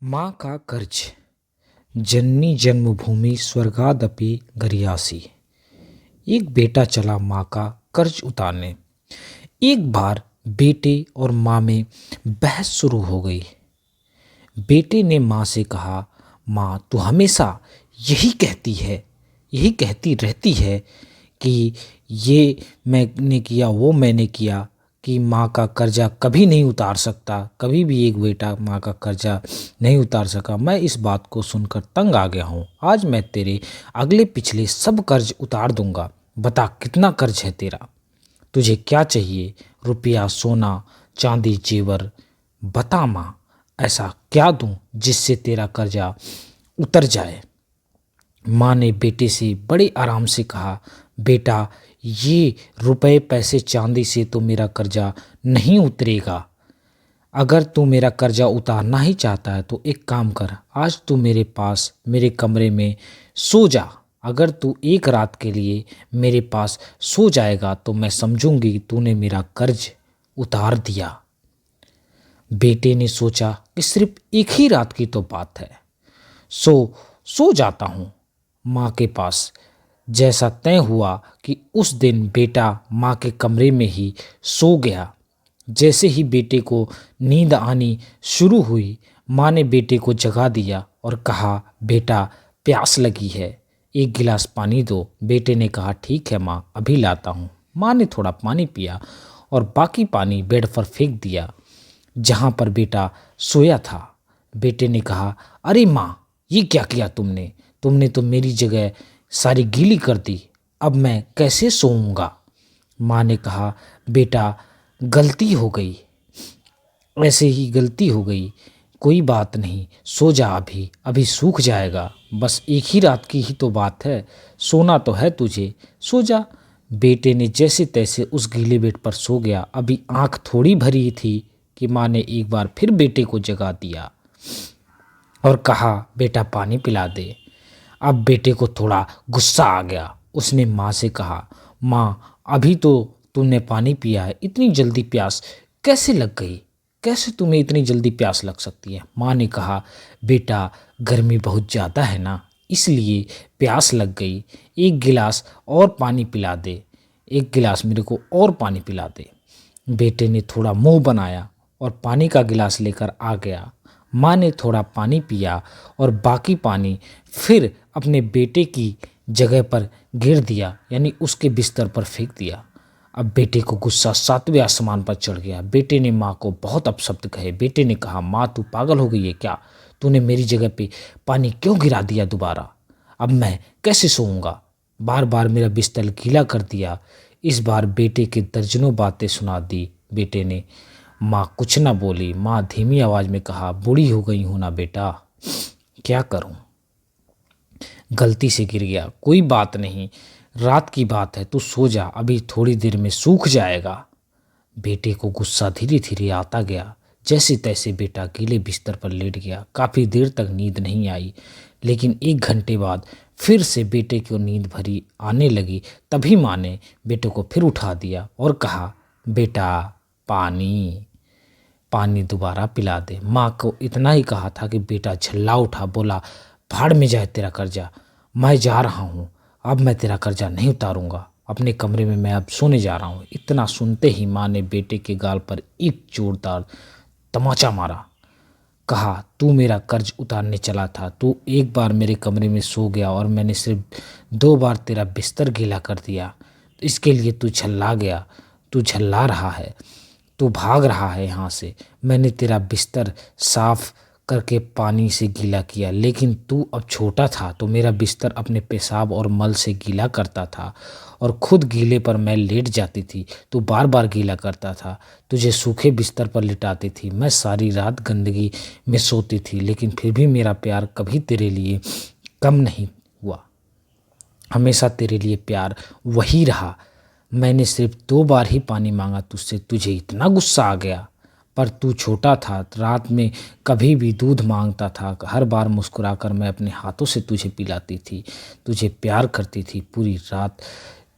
माँ का कर्ज। जननी जन्मभूमि स्वर्गादपि गरियासी। एक बेटा चला माँ का कर्ज उतारने। एक बार बेटे और माँ में बहस शुरू हो गई। बेटे ने माँ से कहा, माँ तू हमेशा यही कहती है, यही कहती रहती है कि ये मैंने किया, वो मैंने किया, कि माँ का कर्जा कभी नहीं उतार सकता, कभी भी एक बेटा माँ का कर्जा नहीं उतार सका। मैं इस बात को सुनकर तंग आ गया हूँ। आज मैं तेरे अगले पिछले सब कर्ज उतार दूंगा। बता कितना कर्ज है तेरा, तुझे क्या चाहिए? रुपया, सोना, चांदी, जेवर, बता माँ, ऐसा क्या दूं जिससे तेरा कर्जा उतर जाए। माँ ने बेटे से बड़े आराम से कहा, बेटा ये रुपए, पैसे, चांदी से तो मेरा कर्जा नहीं उतरेगा। अगर तू मेरा कर्जा उतारना ही चाहता है तो एक काम कर, आज तू मेरे पास मेरे कमरे में सो जा। अगर तू एक रात के लिए मेरे पास सो जाएगा तो मैं समझूंगी तूने मेरा कर्ज उतार दिया। बेटे ने सोचा कि सिर्फ एक ही रात की तो बात है, सो जाता हूँ माँ के पास। जैसा तय हुआ कि उस दिन बेटा माँ के कमरे में ही सो गया। जैसे ही बेटे को नींद आनी शुरू हुई, माँ ने बेटे को जगा दिया और कहा, बेटा प्यास लगी है, एक गिलास पानी दो। बेटे ने कहा, ठीक है माँ, अभी लाता हूँ। माँ ने थोड़ा पानी पिया और बाकी पानी बेड पर फेंक दिया जहाँ पर बेटा सोया था। बेटे ने कहा, अरे माँ ये क्या किया तुमने? तुमने तो मेरी जगह सारी गीली कर दी, अब मैं कैसे सोऊंगा? माँ ने कहा, बेटा गलती हो गई, ऐसे ही गलती हो गई, कोई बात नहीं, सो जा, अभी अभी सूख जाएगा, बस एक ही रात की ही तो बात है, सोना तो है तुझे, सो जा। बेटे ने जैसे तैसे उस गीले बेड पर सो गया। अभी आंख थोड़ी भरी थी कि माँ ने एक बार फिर बेटे को जगा दिया और कहा, बेटा पानी पिला दे। अब बेटे को थोड़ा गुस्सा आ गया। उसने माँ से कहा, माँ अभी तो तुमने पानी पिया है, इतनी जल्दी प्यास कैसे लग गई? कैसे तुम्हें इतनी जल्दी प्यास लग सकती है? माँ ने कहा, बेटा गर्मी बहुत ज़्यादा है ना, इसलिए प्यास लग गई, एक गिलास और पानी पिला दे, एक गिलास मेरे को और पानी पिला दे। बेटे ने थोड़ा मुंह बनाया और पानी का गिलास लेकर आ गया। माँ ने थोड़ा पानी पिया और बाकी पानी फिर अपने बेटे की जगह पर गिर दिया, यानी उसके बिस्तर पर फेंक दिया। अब बेटे को गुस्सा 7वें आसमान पर चढ़ गया। बेटे ने माँ को बहुत अपशब्द कहे। बेटे ने कहा, माँ तू पागल हो गई है क्या? तूने मेरी जगह पे पानी क्यों गिरा दिया दोबारा? अब मैं कैसे सोऊंगा? बार बार मेरा बिस्तर गीला कर दिया। इस बार बेटे के दर्जनों बातें सुना दी बेटे ने। माँ कुछ ना बोली। माँ धीमी आवाज में कहा, बूढ़ी हो गई हूं ना बेटा, क्या करूं, गलती से गिर गया, कोई बात नहीं, रात की बात है, तू सो जा, अभी थोड़ी देर में सूख जाएगा। बेटे को गुस्सा धीरे धीरे आता गया। जैसे तैसे बेटा गीले बिस्तर पर लेट गया। काफ़ी देर तक नींद नहीं आई, लेकिन 1 घंटे बाद फिर से बेटे को नींद भरी आने लगी। तभी माँ ने बेटे को फिर उठा दिया और कहा, बेटा पानी, पानी दोबारा पिला दे। माँ को इतना ही कहा था कि बेटा झल्ला उठा, बोला, भाड़ में जाए तेरा कर्जा, मैं जा रहा हूँ, अब मैं तेरा कर्जा नहीं उतारूंगा, अपने कमरे में मैं अब सोने जा रहा हूँ। इतना सुनते ही माँ ने बेटे के गाल पर एक जोरदार तमाचा मारा। कहा, तू मेरा कर्ज उतारने चला था, तू एक बार मेरे कमरे में सो गया और मैंने सिर्फ 2 बार तेरा बिस्तर गीला कर दिया, इसके लिए तू झल्ला गया, तू झल्ला रहा है, तू भाग रहा है यहाँ से। मैंने तेरा बिस्तर साफ करके पानी से गीला किया, लेकिन तू अब छोटा था तो मेरा बिस्तर अपने पेशाब और मल से गीला करता था और खुद गीले पर मैं लेट जाती थी, तू बार बार गीला करता था, तुझे सूखे बिस्तर पर लिटाती थी, मैं सारी रात गंदगी में सोती थी, लेकिन फिर भी मेरा प्यार कभी तेरे लिए कम नहीं हुआ, हमेशा तेरे लिए प्यार वही रहा। मैंने सिर्फ 2 बार ही पानी मांगा तुझसे, तुझे इतना गुस्सा आ गया, पर तू छोटा था, रात में कभी भी दूध मांगता था, हर बार मुस्कुराकर मैं अपने हाथों से तुझे पिलाती थी, तुझे प्यार करती थी, पूरी रात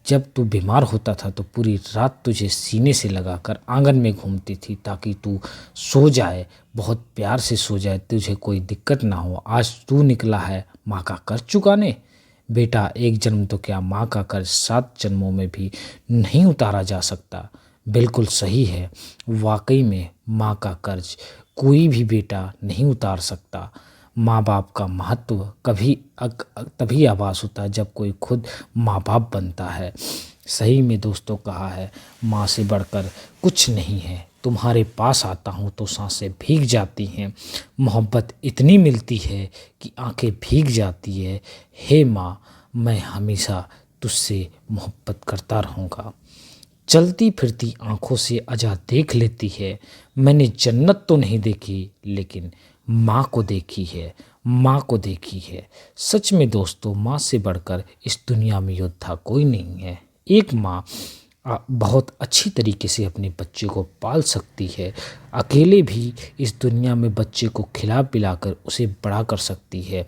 जब तू बीमार होता था तो पूरी रात तुझे सीने से लगाकर आंगन में घूमती थी ताकि तू सो जाए, बहुत प्यार से सो जाए, तुझे कोई दिक्कत ना हो। आज तू निकला है माँ का कर्ज चुकाने। बेटा, एक जन्म तो क्या, माँ का कर्ज 7 जन्मों में भी नहीं उतारा जा सकता। बिल्कुल सही है, वाकई में माँ का कर्ज कोई भी बेटा नहीं उतार सकता। माँ बाप का महत्व तभी आभास होता है जब कोई खुद माँ बाप बनता है। सही में दोस्तों कहा है, माँ से बढ़कर कुछ नहीं है। तुम्हारे पास आता हूँ तो सांसें भीग जाती हैं, मोहब्बत इतनी मिलती है कि आंखें भीग जाती है। हे माँ, मैं हमेशा तुझसे मोहब्बत करता रहूँगा। चलती फिरती आंखों से अजा देख लेती है। मैंने जन्नत तो नहीं देखी लेकिन माँ को देखी है, माँ को देखी है। सच में दोस्तों, माँ से बढ़कर इस दुनिया में योद्धा कोई नहीं है। एक माँ बहुत अच्छी तरीके से अपने बच्चे को पाल सकती है, अकेले भी इस दुनिया में बच्चे को खिला पिलाकर उसे बड़ा कर सकती है।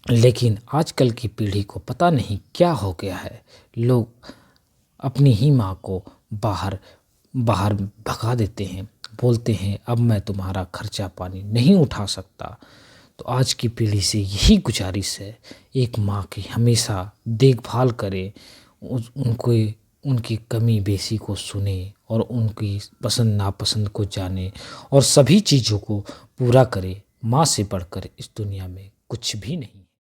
लेकिन आजकल की पीढ़ी को पता नहीं क्या हो गया है, लोग अपनी ही माँ को बाहर बाहर भगा देते हैं, बोलते हैं अब मैं तुम्हारा खर्चा पानी नहीं उठा सकता। तो आज की पीढ़ी से यही गुजारिश है, एक माँ की हमेशा देखभाल करें, उनको उनकी कमी बेसी को सुने और उनकी पसंद नापसंद को जाने और सभी चीज़ों को पूरा करे। माँ से बढ़कर इस दुनिया में कुछ भी नहीं।